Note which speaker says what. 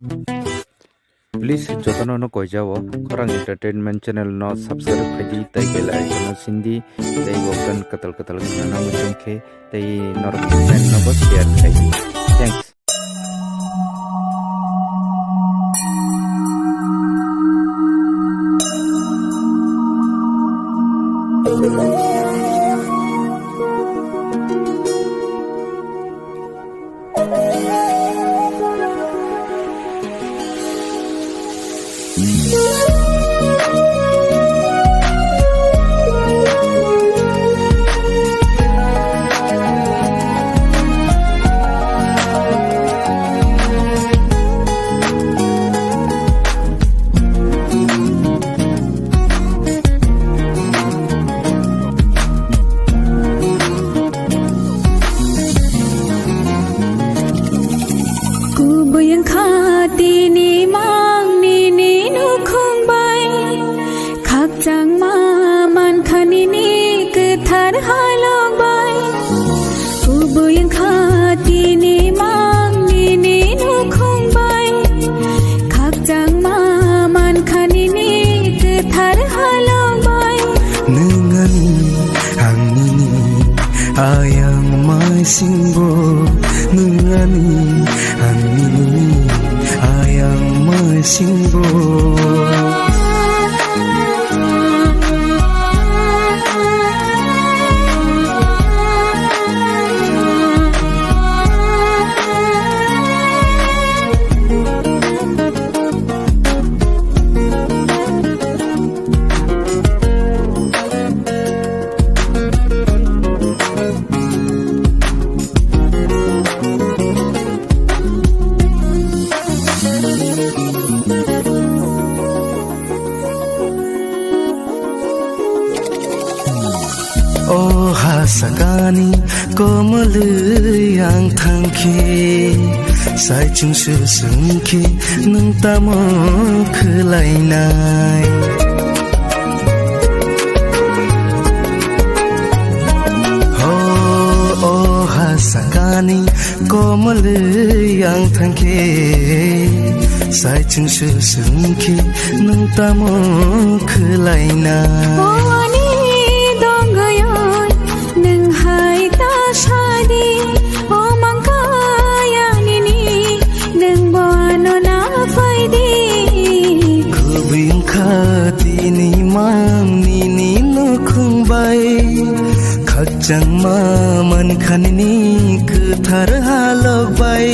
Speaker 1: Please jotono no koijawo korang entertainment channel no subscribe khaidi tai bell icon no sindi tai gokan katal kana mujungke tai norok friend no share khaidi. Thanks.
Speaker 2: Chẳng mà man khani ni cứ thar hai long bay u buyang khati ni mang ni nu khong bay khak chẳng mà man khani ni cứ thar hai long bay
Speaker 3: nungan hang ni ayang mai singbo nungan hang ni ayang mai singbo Oh hasakani komal yang thangke sai chung su sungke nang tamo khlai nai oh hasakani komal yang thangke sai chung su sungke nang tamo khlai nai khati ni mang ni no khung bai khak chang ma man khan ni cứ thar halok bai